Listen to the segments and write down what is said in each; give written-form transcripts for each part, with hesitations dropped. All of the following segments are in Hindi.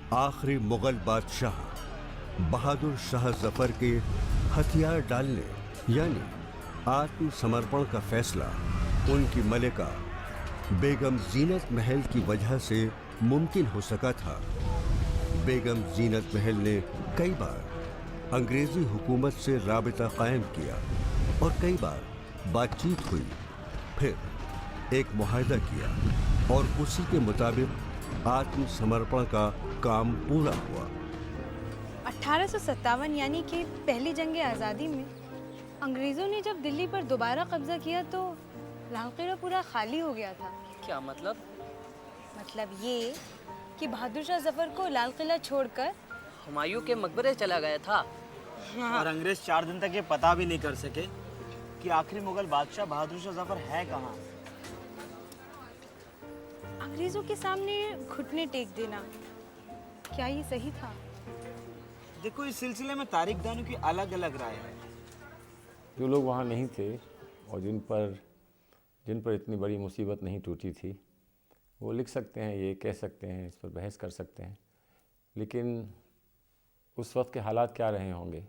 आखिरी मुगल बादशाह बहादुर शाह जफर के हथियार डालने यानी आत्मसमर्पण का फैसला उनकी मलिका बेगम जीनत महल की वजह से मुमकिन हो सका था। बेगम जीनत महल ने कई बार अंग्रेजी हुकूमत से राबिता कायम किया और कई बार बातचीत हुई, फिर एक मुआहदा किया और उसी के मुताबिक आत्मसमर्पण का काम पूरा हुआ। 1857 यानी कि पहली जंग आज़ादी में अंग्रेज़ों ने जब दिल्ली पर दोबारा कब्जा किया तो लाल किला पूरा खाली हो गया था। क्या मतलब? मतलब ये कि बहादुर शाह जफर को लाल किला छोड़कर हुमायूं के मकबरे चला गया था। और अंग्रेज 4 दिन तक ये पता भी नहीं कर सके कि आखिरी मुगल बादशाह बहादुर शाह जफर है कहाँ। अंग्रेज़ों के सामने घुटने टेक देना, क्या ये सही था? देखो, इस सिलसिले में तारीखदानों की अलग अलग राय है। जो लोग वहाँ नहीं थे और जिन पर इतनी बड़ी मुसीबत नहीं टूटी थी, वो लिख सकते हैं, ये कह सकते हैं, इस पर बहस कर सकते हैं, लेकिन उस वक्त के हालात क्या रहे होंगे।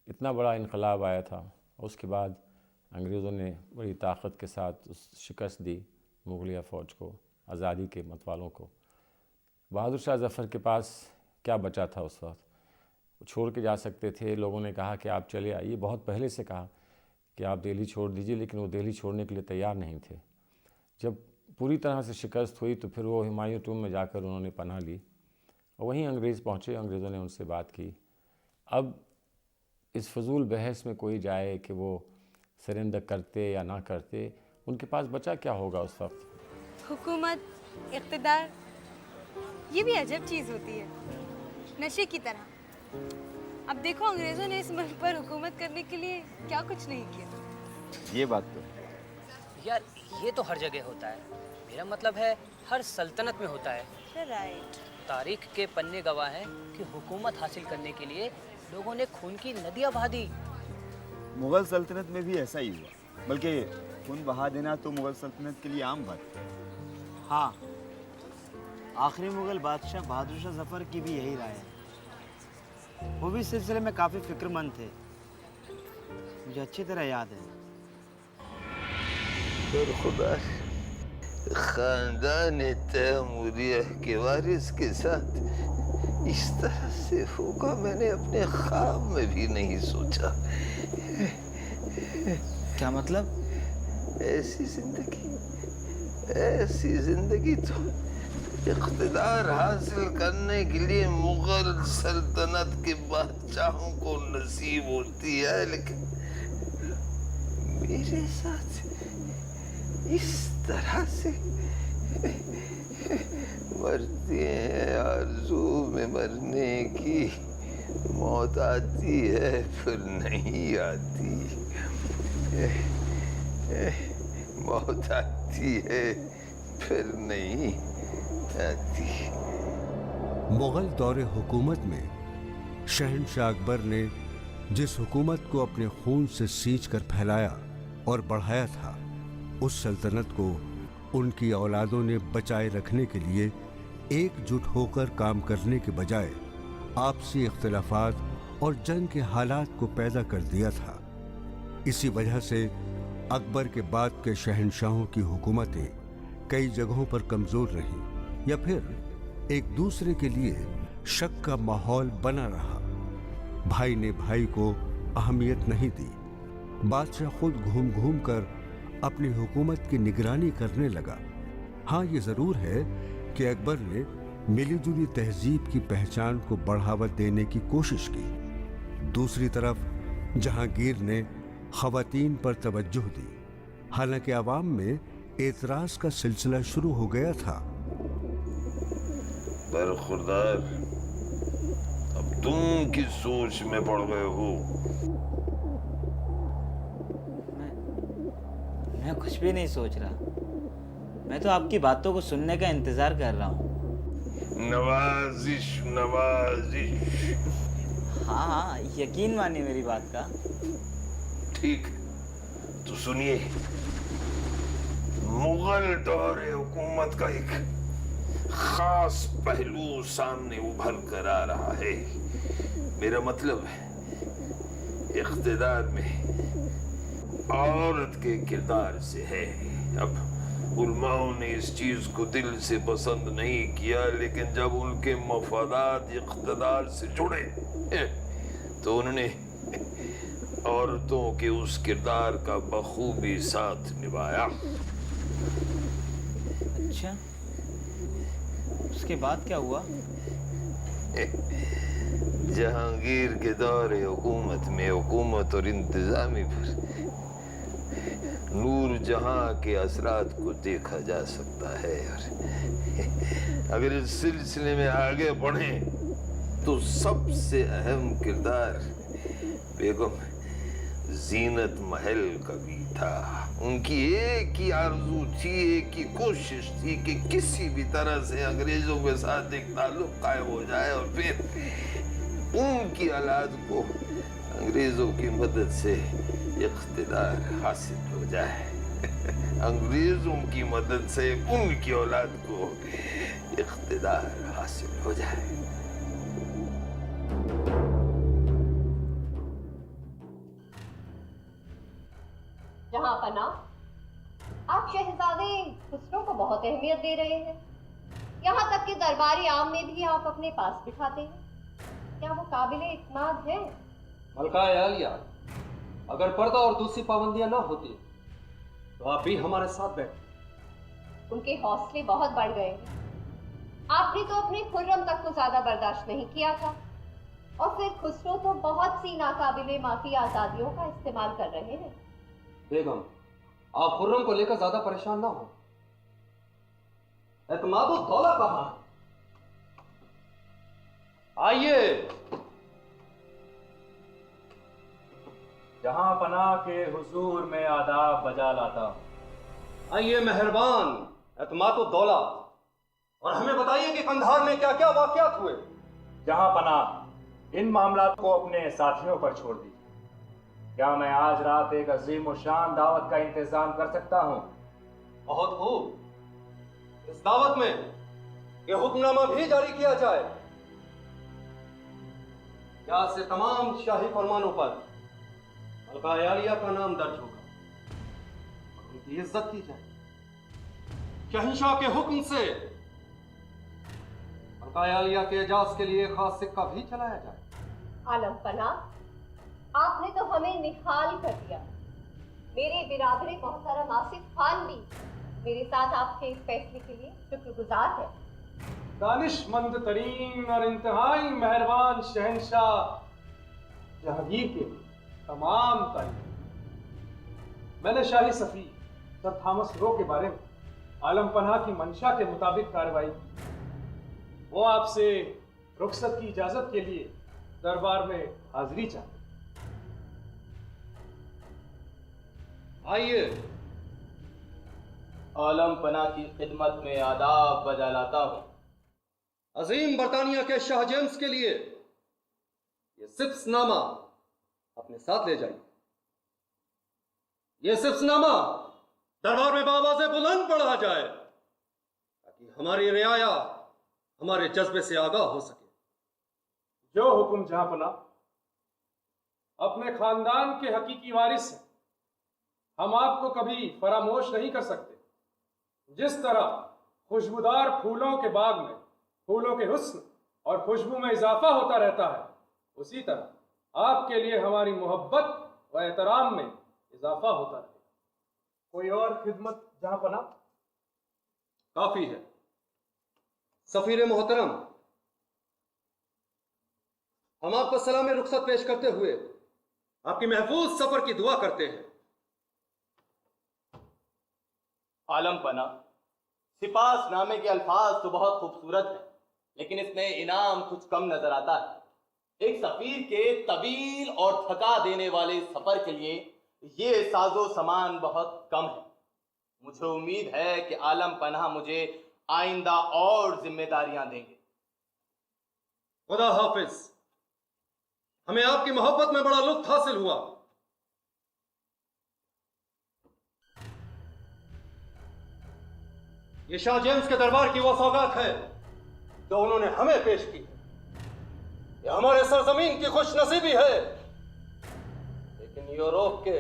इतना बड़ा इनकलाब आया था, उसके बाद अंग्रेज़ों ने बड़ी ताकत के साथ उस शिकस्त दी मुगलिया फ़ौज को, आज़ादी के मतवालों को। बहादुर शाह जफ़र के पास क्या बचा था उस वक्त? वो छोड़ के जा सकते थे। लोगों ने कहा कि आप चले आइए, बहुत पहले से कहा कि आप दिल्ली छोड़ दीजिए, लेकिन वो दिल्ली छोड़ने के लिए तैयार नहीं थे। जब पूरी तरह से शिकस्त हुई तो फिर वो हुमायूं टूम में जाकर उन्होंने पनाह ली और वहीं अंग्रेज़ पहुँचे। अंग्रेज़ों ने उनसे बात की। अब इस फजूल बहस में कोई जाए कि वो सरेंडर करते या ना करते, उनके पास बचा क्या होगा उस वक्त? हुकूमत, इक़्तिदार, ये भी अजब चीज़ होती है, नशे की तरह। अब देखो, अंग्रेज़ों ने इस मुल्क पर हुकूमत करने के लिए क्या कुछ नहीं किया। ये बात तो यार, ये तो हर जगह होता है। मेरा मतलब है हर सल्तनत में होता है। राइट। तारीख के पन्ने गवाह हैं कि हुकूमत हासिल करने के लिए लोगों ने खून की नदियाँ बहा दी। मुगल सल्तनत में भी ऐसा ही हुआ, बल्कि खून बहा देना तो मुगल सल्तनत के लिए आम बात है। हाँ, आखिरी मुगल बादशाह बहादुर शाह जफर की भी यही राय है। वो भी इस सिलसिले में काफ़ी फिक्रमंद थे, मुझे अच्छी तरह याद है। पर खुदा, खानदान तैमूरिया के वारिस के साथ इस तरह से होगा मैंने अपने ख्वाब में भी नहीं सोचा। क्या मतलब? ऐसी जिंदगी तो इक़्तिदार हासिल करने के लिए मुगल सल्तनत के बादशाहों को नसीब होती है, लेकिन मेरे साथ इस तरह से मरते हैं। आरज़ू में मरने की मौत आती है फिर नहीं आती, मौत आती है फिर नहीं आती। मुगल दौरे हुकूमत में शहंशाह अकबर ने जिस हुकूमत को अपने खून से सींच कर फैलाया और बढ़ाया था, उस सल्तनत को उनकी औलादों ने बचाए रखने के लिए एकजुट होकर काम करने के बजाय आपसी इख्तिलाफात और जंग के हालात को पैदा कर दिया था। इसी वजह से अकबर के बाद के शहंशाहों की हुकूमतें कई जगहों पर कमज़ोर रहीं या फिर एक दूसरे के लिए शक का माहौल बना रहा। भाई ने भाई को अहमियत नहीं दी। बादशाह खुद घूम घूम कर अपनी हुकूमत की निगरानी करने लगा। हाँ, ये ज़रूर है कि अकबर ने मिलीजुली तहजीब की पहचान को बढ़ावा देने की कोशिश की। दूसरी तरफ जहांगीर ने ख़वातीन पर तवज्जो दी, हालांकि आवाम में एतराज़ का सिलसिला शुरू हो गया था। बरखुरदार, अब तुम किस सोच में पड़ गए हो? मैं कुछ भी नहीं सोच रहा। मैं तो आपकी बातों को सुनने का इंतजार कर रहा हूँ। नवाजिश नवाजिश। हाँ हाँ, यकीन मानिए मेरी बात का। ठीक, तो सुनिए, मुगल दौरे हुकूमत का एक खास पहलू सामने उभर कर आ रहा है। मेरा मतलब इख्तिदार में औरत के किरदार से है। अब उलमाओं ने इस चीज को दिल से पसंद नहीं किया, लेकिन जब उनके मफादात इख्तिदार से जुड़े तो उन्होंने औरतों के उस किरदार का बखूबी साथ निभाया। अच्छा, उसके बाद क्या हुआ? जहांगीर के दौरे हुकूमत में हुकूमत और इंतजामी पर नूर जहां के असरात को देखा जा सकता है। और अगर इस सिलसिले में आगे बढ़े तो सबसे अहम किरदार बेगम जीनत महल का भी था। उनकी एक ही आरज़ू थी, एक ही कोशिश थी कि किसी भी तरह से अंग्रेजों के साथ एक ताल्लुक कायम हो जाए और फिर उनकी औलाद को अंग्रेजों की मदद से इख्तिदार हासिल हो जाए। अंग्रेजों की मदद से उनकी औलाद को इख्तिदार हासिल हो जाए। जहां पना, आप शहजादे खुसरो को बहुत अहमियत दे रहे हैं। यहाँ तक कि दरबारी आम में भी आप अपने पास बिठाते हैं। क्या वो काबिले इत्मीनान है? मलका आलिया, अगर पर्दा और दूसरी पाबंदियां ना होती तो आप भी हमारे साथ बैठते। उनके हौसले बहुत बढ़ गए हैं। आपने तो अपने खुर्रम तक को ज्यादा बर्दाश्त नहीं किया था, और फिर खुसरो तो बहुत सी नाकाबिले माफी आजादियों का इस्तेमाल कर रहे हैं। बेगम, आप खुर्रम को लेकर ज्यादा परेशान ना हो। एतमादो दौला कहाँ है? आइए। जहां पनाह के हुजूर में आदाब बजा लाता। आइए मेहरबान एतमादो दौला, और हमें बताइए कि कंधार में क्या क्या वाकयात हुए। जहां पनाह, इन मामलात को अपने साथियों पर छोड़ दीजिए। क्या मैं आज रात एक अजीम और शान दावत का इंतजाम कर सकता हूँ? बहुत खूब। इस दावत में यह हुक्मनामा भी जारी किया जाए। यहाँ से तमाम शाही फरमानों पर मलका आलिया का नाम दर्ज होगा और उनकी इज्जत की जाए। शहंशाह के हुक्म से मलका आलिया के एजाज के लिए खास सिक्का भी चलाया जाए। आलम पना, आपने तो हमें निहाल कर दिया। मेरे बिरादरे मोहतरम आसिफ खान भी मेरे साथ आपके इस फैसले के लिए शुक्रगुजार है। दानिशमंद तरीन और इंतहाई मेहरबान शहंशाह जहांगीर के तमाम तारीफ। मैंने शाही सफी सर थॉमस रो के बारे में आलम पनाह की मंशा के मुताबिक कार्रवाई की। वो आपसे रुखसत की इजाजत के लिए दरबार में हाजिरी चाहते। आइए। आलम पना की खिदमत में आदाब बजा लाता हूँ। अजीम बरतानिया के शाह जेम्स के लिए ये सिफ्सनामा अपने साथ ले जाइए। ये सिफ्सनामा दरबार में बावाज़े बुलंद पढ़ा जाए ताकि हमारी रियाया हमारे जज्बे से आगाह हो सके। जो हुक्म जहांपना, अपने खानदान के हकीकी वारिस हैं। हम आपको कभी फरामोश नहीं कर सकते। जिस तरह खुशबूदार फूलों के बाग में फूलों के हुस्न और खुशबू में इजाफा होता रहता है, उसी तरह आपके लिए हमारी मोहब्बत व एहतराम में इजाफा होता रहे। कोई और खिदमत जहांपना? काफी है। सफीर मोहतरम, हम आपको सलाम रुखसत पेश करते हुए आपकी महफूज सफर की दुआ करते हैं। आलम पना, सिपास नामे के अल्फाज तो बहुत खूबसूरत है, लेकिन इसमें इनाम कुछ कम नजर आता है। एक सफीर के तवील और थका देने वाले सफर के लिए ये साजो सामान बहुत कम है। मुझे उम्मीद है कि आलम पनाह मुझे आइंदा और जिम्मेदारियां देंगे। खुदा हाफिज। हमें आपकी मोहब्बत में बड़ा लुत्फ हासिल हुआ। ये शाह जेम्स के दरबार की वो सौगात है जो उन्होंने हमें पेश की। ये हमारे सरजमीन की खुशनसीबी है, लेकिन यूरोप के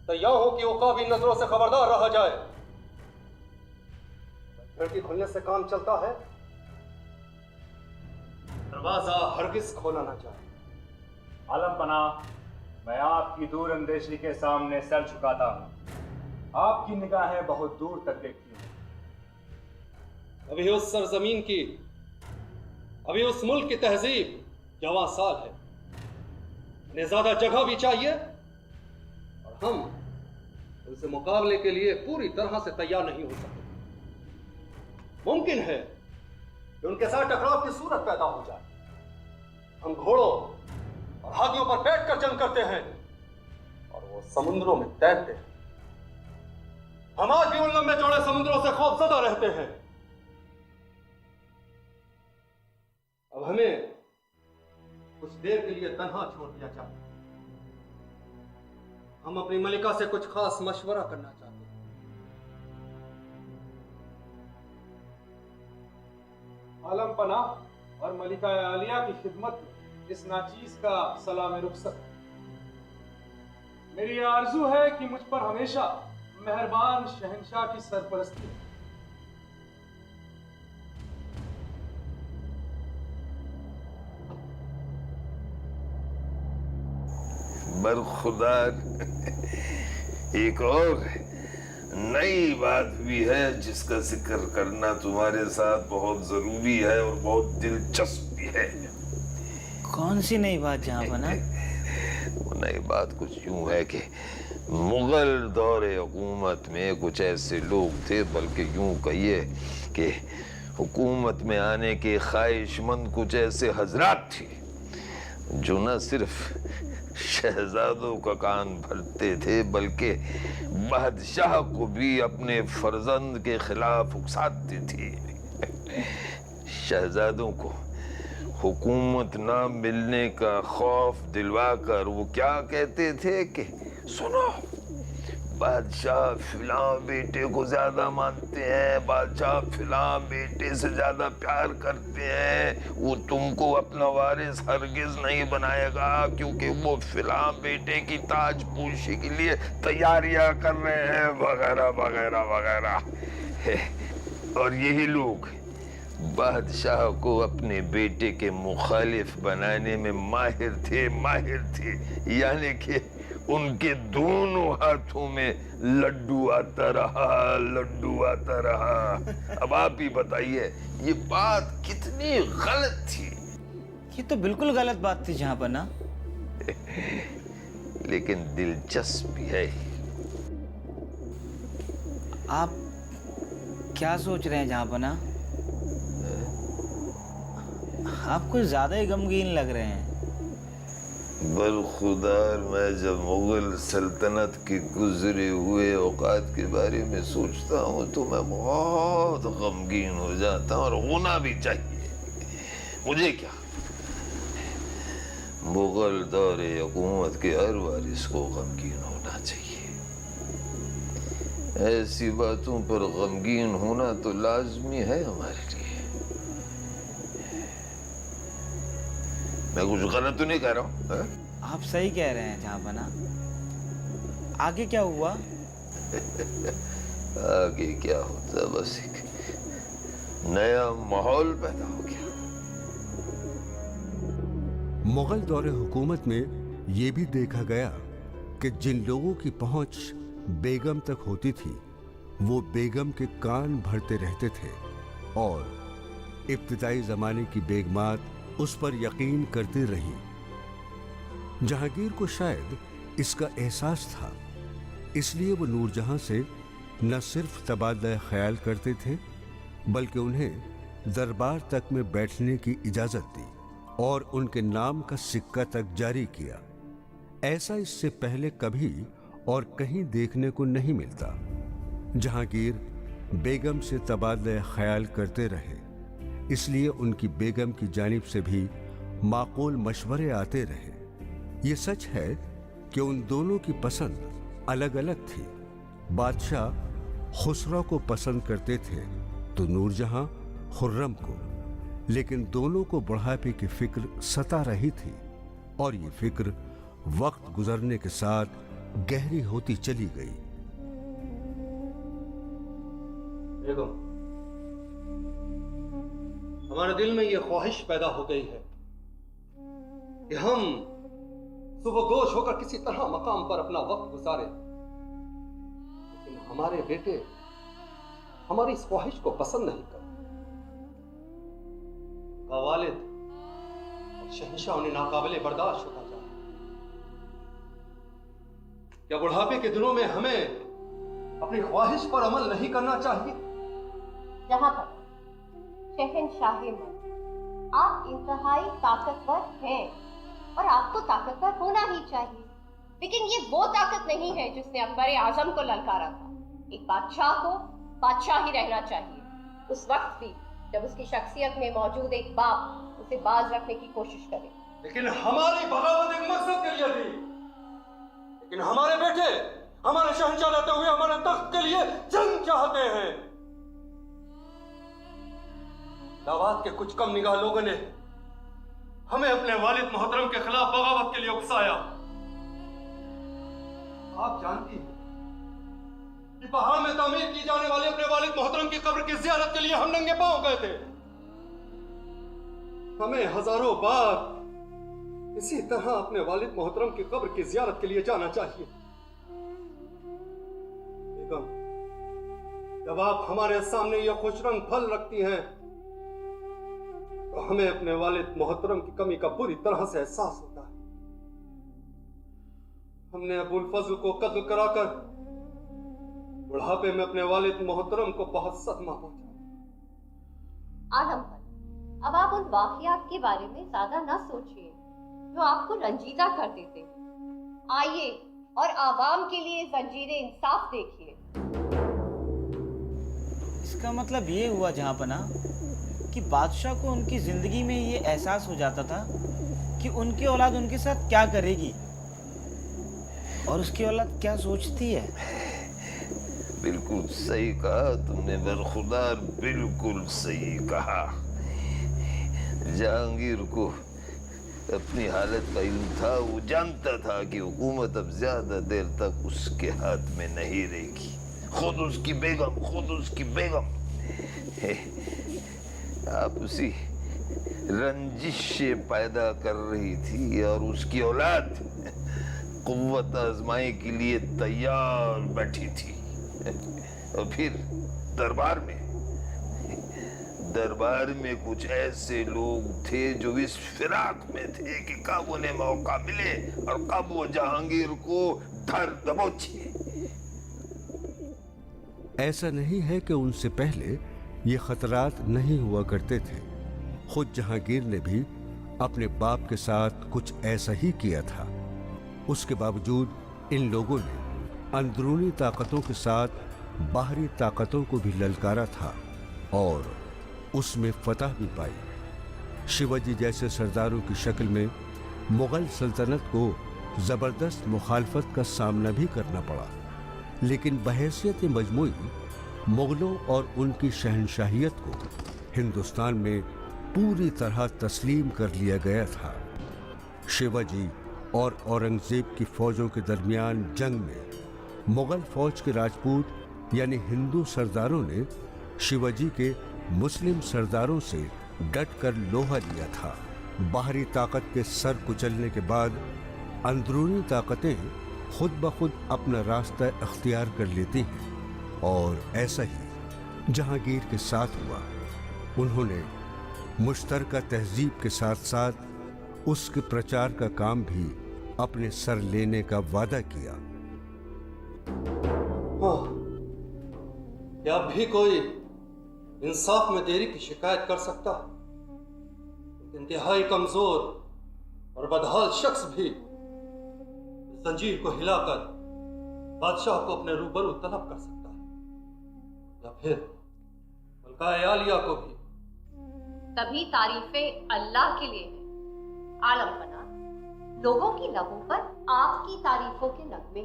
सयाहों की उकाबी नजरों से खबरदार रहा जाए। खिड़की खुलने से काम चलता है, दरवाजा हरगिज खोला ना जाए। आलम पना, मैं आपकी दूर अंदेशी के सामने सर झुकाता हूँ। आपकी निगाहें बहुत दूर तक देखती हैं। अभी उस सरजमीन की, अभी उस मुल्क की तहजीब जवां साल है। इन्हें ज्यादा जगह भी चाहिए और हम उनसे मुकाबले के लिए पूरी तरह से तैयार नहीं हो सकते। मुमकिन है कि उनके साथ टकराव की सूरत पैदा हो जाए। हम घोड़ों और हाथियों पर बैठकर जंग करते हैं और वो समुद्रों में तैरते हैं। हम आज भी उन लंबे चौड़े समुद्रों से खौफजदा रहते हैं। अब हमें कुछ देर के लिए तन्हा छोड़ दिया जाए। हम अपनी मलिका से कुछ खास मशवरा करना चाहते हैं। आलम पना और मलिका आलिया की खिदमत में इस नाचीज का सलाम रुखसत। मेरी आरजू है कि मुझ पर हमेशा मेहरबान शहंशाह की सरपरस्ती है। बरखुदार, एक और नई बात भी है जिसका जिक्र करना तुम्हारे साथ बहुत जरूरी है और बहुत दिलचस्प भी है। कौन सी नई बात जहाँ बना? वो नई बात कुछ यूं है कि मुगल दौरे हुकूमत में कुछ ऐसे लोग थे, बल्कि यूं कहिए कि हुकूमत में आने के ख्वाहिशमंद कुछ ऐसे हजरात थे जो न सिर्फ शहजादों का कान भरते थे बल्कि बादशाह को भी अपने फर्जंद के खिलाफ उकसाते थे। शहजादों को हुकूमत ना मिलने का खौफ दिलवाकर वो क्या कहते थे कि सुनो, बादशाह फिलां बेटे को ज्यादा मानते हैं, बादशाह फिलां बेटे से ज्यादा प्यार करते हैं, वो तुमको अपना वारिस हरगिज नहीं बनाएगा क्योंकि वो फिलां बेटे की ताजपोशी के लिए तैयारियां कर रहे हैं, वगैरह वगैरह वगैरह। और यही लोग बादशाह को अपने बेटे के मुखालिफ बनाने में माहिर थे, यानी कि उनके दोनों हाथों में लड्डू आता रहा। अब आप ही बताइए, ये बात कितनी गलत थी? ये तो बिल्कुल गलत बात थी जहाँ पर ना। लेकिन दिलचस्प भी है। आप क्या सोच रहे हैं जहाँ पर ना? आप कुछ ज्यादा ही गमगीन लग रहे हैं। बरखुदार, मैं जब मुगल सल्तनत के गुजरे हुए औकात के बारे में सोचता हूँ तो मैं बहुत गमगीन हो जाता हूँ, और होना भी चाहिए। मुझे क्या, मुगल दौरे हुकूमत के हर वारिस को गमगीन होना चाहिए। ऐसी बातों पर गमगीन होना तो लाजमी है हमारे लिए। मैं कुछ गलत तो नहीं कह रहा हूँ? आप सही कह रहे हैं जहाँ बना। आगे क्या हुआ? आगे क्या होता, बस एक नया माहौल पैदा हो गया। मुगल दौरे हुकूमत में ये भी देखा गया कि जिन लोगों की पहुंच बेगम तक होती थी वो बेगम के कान भरते रहते थे, और इब्तिदाई जमाने की बेगमात उस पर यकीन करती रही। जहांगीर को शायद इसका एहसास था, इसलिए वो नूरजहां से न सिर्फ तबादला ख्याल करते थे बल्कि उन्हें दरबार तक में बैठने की इजाजत दी और उनके नाम का सिक्का तक जारी किया। ऐसा इससे पहले कभी और कहीं देखने को नहीं मिलता। जहांगीर बेगम से तबादला ख्याल करते रहे, इसलिए उनकी बेगम की जानिब से भी माकूल मशवरे आते रहे। ये सच है कि उन दोनों की पसंद अलग अलग थी। बादशाह खुसरो को पसंद करते थे तो नूरजहां खुर्रम को, लेकिन दोनों को बुढ़ापे की फिक्र सता रही थी और ये फिक्र वक्त गुजरने के साथ गहरी होती चली गई। बेगम, हमारे दिल में ये ख्वाहिश पैदा हो गई है कि हम सुबह गोश होकर किसी तरह मकाम पर अपना वक्त गुजारे, लेकिन हमारे बेटे हमारी इस ख्वाहिश को पसंद नहीं करते। उनका वालिद और शहंशाह उन्हें नाकाबिले बर्दाश्त होता जा रहा है। क्या बुढ़ापे के दिनों में हमें अपनी ख्वाहिश पर अमल नहीं करना चाहिए? जहां तक शहंशाही में आप इंतहाई ताकतवर हैं और आपको ताकतवर होना ही चाहिए, लेकिन ये वो ताकत नहीं है जिसने अकबर आजम को ललकारा था। एक बादशाह को बादशाह ही रहना चाहिए, उस वक्त भी जब उसकी शख्सियत में मौजूद एक बाप उसे बाज रखने की कोशिश करे। लेकिन हमारी बगावत एक मकसद के लिए थी, लेकिन हमारे बेटे हमारे शहंशाह रहते हुए हमारे तख्त के लिए जंग चाहते हैं। दावात के कुछ कम निगाह लोगों ने हमें अपने वालिद मोहतरम के खिलाफ बगावत के लिए उकसाया। आप जानती हैं कि पहाड़ में तामीर की जाने वाली अपने वालिद मोहतरम की कब्र की ज़ियारत के लिए हम नंगे पांव गए थे। हमें हजारों बार इसी तरह अपने वालिद मोहतरम की कब्र की ज़ियारत के लिए जाना चाहिए। बेगम, जब आप हमारे सामने यह खुशरंग फल रखती हैं तो हमें अपने वालिद मोहतरम की कमी का बुरी तरह से एहसास होता है। हमने अबुल फजल को कत्ल कराकर बुढ़ापे में अपने वालिद मोहतरम को बहुत सदमा पहुंचाया। आलम पर, अब आप उन वाकयात के बारे में ज्यादा ना सोचिए जो आपको रंजीदा कर देते हैं। आइए और आवाम के लिए जंजीरे इंसाफ देखिए। इसका मतलब ये हुआ जहाँपना कि बादशाह को उनकी जिंदगी में ये एहसास हो जाता था कि उनकी औलाद उनके साथ क्या करेगी और उसकी औलाद क्या सोचती है। बिल्कुल सही कहा तुमने बरखुदार, बिल्कुल सही कहा। जहांगीर को अपनी हालत का इल्म था, वो जानता था कि हुकूमत अब ज्यादा देर तक उसके हाथ में नहीं रहेगी। खुद उसकी बेगम आप उसी रंजिश से पैदा कर रही थी और उसकी औलाद कुव्वत आजमाई के लिए तैयार बैठी थी। और फिर दरबार में कुछ ऐसे लोग थे जो इस फिराक में थे कि कब उन्हें मौका मिले और कब वो जहांगीर को धर दबोचे। ऐसा नहीं है कि उनसे पहले ये खतरात नहीं हुआ करते थे। खुद जहांगीर ने भी अपने बाप के साथ कुछ ऐसा ही किया था। उसके बावजूद इन लोगों ने अंदरूनी ताकतों के साथ बाहरी ताकतों को भी ललकारा था और उसमें फतह भी पाई। शिवाजी जैसे सरदारों की शक्ल में मुगल सल्तनत को जबरदस्त मुखालफत का सामना भी करना पड़ा, लेकिन बहैसियत मजमूई मुगलों और उनकी शहंशाहियत को हिंदुस्तान में पूरी तरह तस्लीम कर लिया गया था। शिवाजी और औरंगजेब की फौजों के दरमियान जंग में मुगल फौज के राजपूत यानी हिंदू सरदारों ने शिवाजी के मुस्लिम सरदारों से डटकर लोहा लिया था। बाहरी ताकत के सर कुचलने के बाद अंदरूनी ताकतें खुद ब खुद अपना रास्ता अख्तियार कर लेती हैं और ऐसा ही जहांगीर के साथ हुआ। उन्होंने मुश्तरका तहजीब के साथ साथ उसके प्रचार का काम भी अपने सर लेने का वादा किया। क्या अब भी कोई इंसाफ में देरी की शिकायत कर सकता? इंतहाई कमजोर और बदहाल शख्स भी जंजीर को हिलाकर बादशाह को अपने रूबरू तलब कर सकता है, या फिर मलकाए आलिया को भी। तभी तारीफें अल्लाह के लिए है। आलम बना, लोगों की लबों पर आपकी तारीफों के नगमे।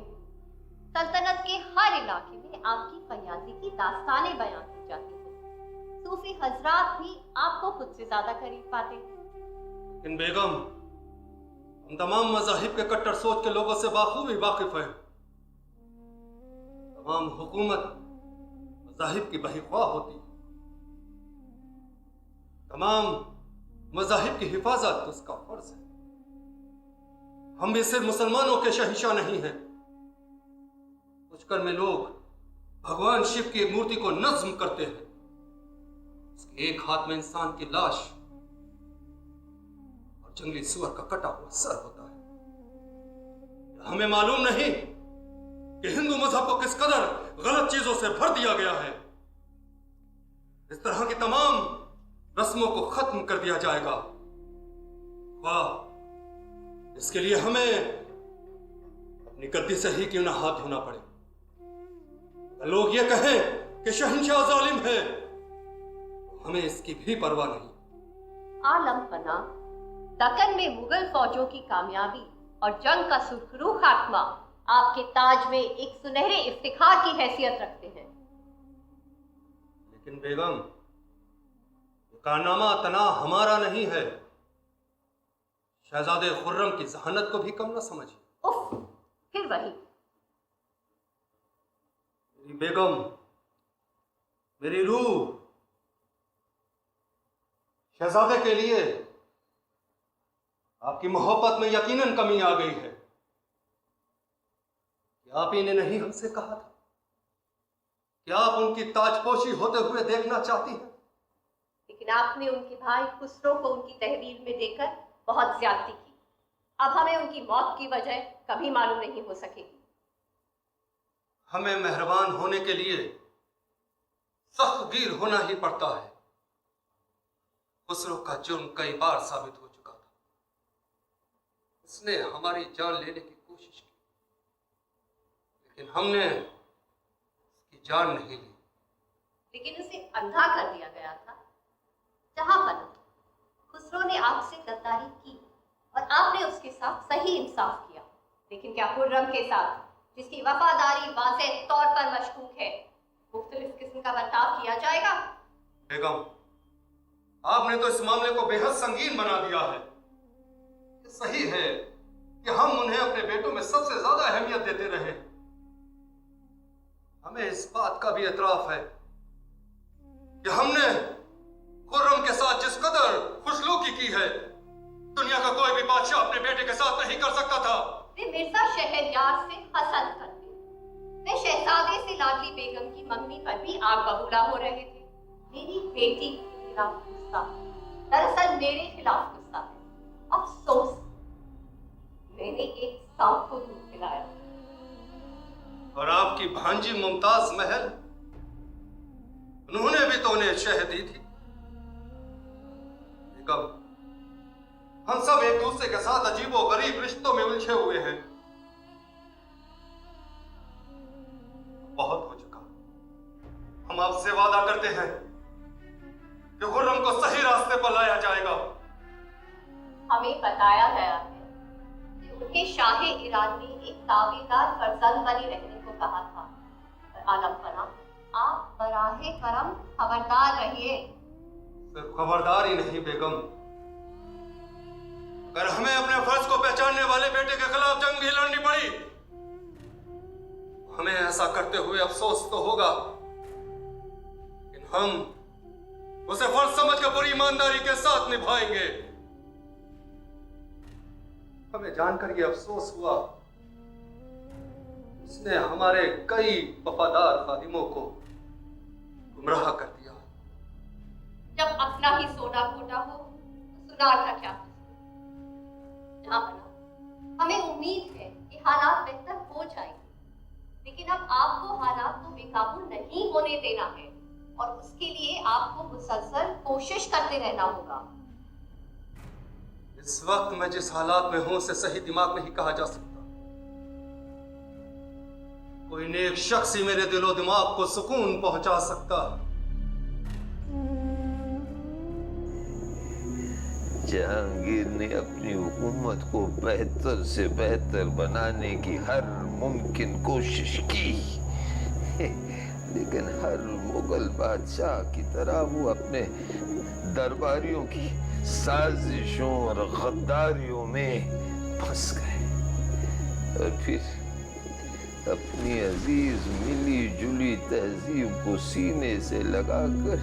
सल्तनत के हर इलाके में आपकी फयाजी की दास्तानें बयां की जाती हैं। सूफी हजरात भी आपको खुद से ज्यादा करीब पाते हैं। लेकिन बेगम, हम तमाम मज़ाहिब के कट्टर सोच के लोगों से बाखूबी वाकिफ हैं। तमाम हुकूमत मज़ाहिब की बहिख्वाह होती है। तमाम मज़ाहिब की हिफाजत उसका फर्ज है। हम भी सिर्फ मुसलमानों के शहंशाह नहीं हैं। कुछ कर में लोग भगवान शिव की मूर्ति को नज्म करते हैं। उसके एक हाथ में इंसान की लाश और जंगली सुअर का कटा हुआ सर होता है। हमें मालूम नहीं कि हिंदू मजहब को किस कदर गलत चीजों से भर दिया गया है। इस तरह की तमाम रस्मों को खत्म कर दिया जाएगा। वाह, इसके लिए हमें अपनी गद्दी से ही क्यों ना हाथ धोना पड़े। अगर लोग ये कहें कि शहंशाह जालिम है, तो हमें इसकी भी परवाह नहीं। आलम पना, दक्कन में मुगल फौजों की कामयाबी और जंग का सुरखरू खात्मा आपके ताज में एक सुनहरे इफ्तिखार की हैसियत रखते हैं। लेकिन बेगम, कारनामा तना हमारा नहीं है। शहजादे खुर्रम की जहानत को भी कम न समझिए। उफ, फिर वही। मेरी बेगम, मेरी रूह, शहजादे के लिए आपकी मोहब्बत में यकीनन कमी आ गई है। क्या आप ही ने नहीं हमसे कहा था कि आप उनकी ताजपोशी होते हुए देखना चाहती हैं? लेकिन आपने उनके भाई खुसरो को उनकी तहरीर में देकर बहुत ज्यादती की। अब हमें उनकी मौत की वजह कभी मालूम नहीं हो सकेगी। हमें मेहरबान होने के लिए सख्तगीर होना ही पड़ता है। खुसरो का जुर्म कई बार साबित हो चुका था। उसने हमारी जान लेने की कोशिश की, लेकिन हमने उसकी जान नहीं ली। लेकिन उसे अंधा कर दिया गया था। जहां पर खुसरो ने आपसे गद्दारी की और आपने उसके साथ सही इंसाफ किया, लेकिन क्या खुर्रम के साथ, जिसकी वफादारी वाज़ेह तौर पर मशकूक है, मुख्तलिफ किस्म का बर्ताव किया जाएगा? बेगम, आपने तो इस मामले को बेहद संगीन बना दिया है। सही है कि हम उन्हें अपने बेटों में सबसे ज्यादा अहमियत देते रहे। हमें इस बात का भी एतराफ है कि हमने खुर्रम के साथ जिस कदर खुशलूकी की है, दुनिया का कोई भी बादशाह अपने बेटे के साथ नहीं कर सकता था। वे मिर्जा शहरयार से हसद करते, वे शहजादे से लाडली बेगम की मंगनी पर भी आग बबूला हो रहे थे। मेरी बेटी के खिलाफ गुस्सा, दरअसल मेरे खिलाफ गुस्सा है। अफसोस, मैंने एक सांप को दूध पिलाया। और आपकी भांजी मुमताज महल, उन्होंने भी तो उन्हें शह दी थी। बेगम, हम सब एक दूसरे के साथ अजीबो गरीब रिश्तों में उलझे हुए हैं। बहुत हो चुका। हम आपसे वादा करते हैं कि खुर्रम को सही रास्ते पर लाया जाएगा। हमें बताया गया है कि उन्हें शाह ईरान ने एक ताबेदार फरजंद बनी रहने को कहा था। पर आलम पना, आप बराहे करम खबरदार रहिए। सिर्फ खबरदार ही नहीं बेगम, अगर हमें अपने फर्ज को पहचानने वाले बेटे के खिलाफ जंग भी लड़नी पड़ी, हमें ऐसा करते हुए अफसोस तो होगा, लेकिन हम उसे फर्ज समझकर पूरी ईमानदारी के साथ निभाएंगे। हमें जानकर यह अफसोस हुआ, उसने हमारे कई वफादार खादिमों को गुमराह कर दिया। जब अपना ही सोना खोटा हो तो सुनार का क्या? हमें उम्मीद है कि हालात बेहतर हो जाएंगे, लेकिन अब आपको हालात को बेकाबू नहीं होने देना है और उसके लिए आपको मुसलसल कोशिश करते रहना होगा। इस वक्त मैं जिस हालात में हूं उसे सही दिमाग नहीं कहा जा सकता। कोई नेक शख्स ही मेरे दिलो दिमाग को सुकून पहुंचा सकता। जहांगीर ने अपनी हुकूमत को बेहतर से बेहतर बनाने की हर मुमकिन कोशिश की, लेकिन हर मुगल बादशाह की तरह वो अपने दरबारियों की साजिशों और गद्दारियों में फंस गए और फिर अपनी अजीज मिली जुली तहजीब को सीने से लगाकर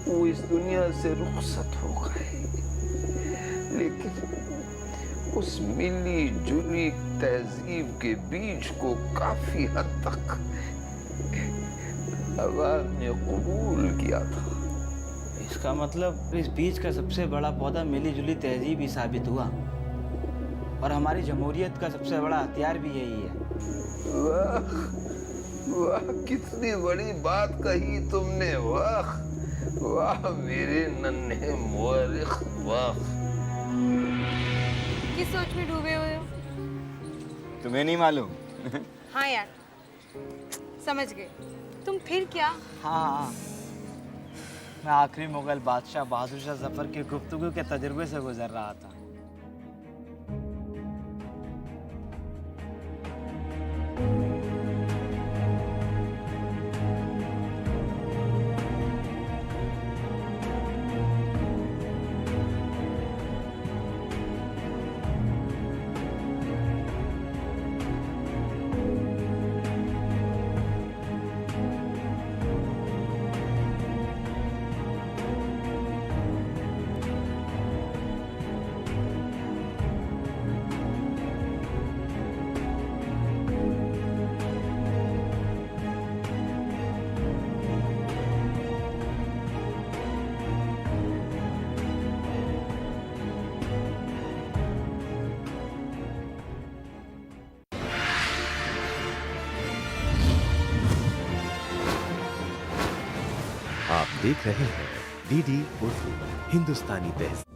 वो इस दुनिया से रुखसत हो गए। लेकिन उस मिली जुली तहजीब के बीज को काफी हद तक अवाम ने कबूल किया था। इसका मतलब इस बीच का सबसे बड़ा पौधा मिली जुली तहजीब ही साबित हुआ और हमारी जमहूरियत का सबसे बड़ा हथियार भी यही है। वाह वाह, कितनी बड़ी बात कही तुमने। वाह वाह मेरे नन्हे मुअर्रिख, वाह। किस सोच में डूबे हुए हो? तुम्हें नहीं मालूम? हाँ यार, समझ गए। तुम फिर क्या? हाँ, मैं आखिरी मुगल बादशाह बहादुर शाह जफर की गुफ्तगू के तजुर्बे से गुजर रहा था। आप देख रहे हैं डीडी उर्दू हिंदुस्तानी तहजीब।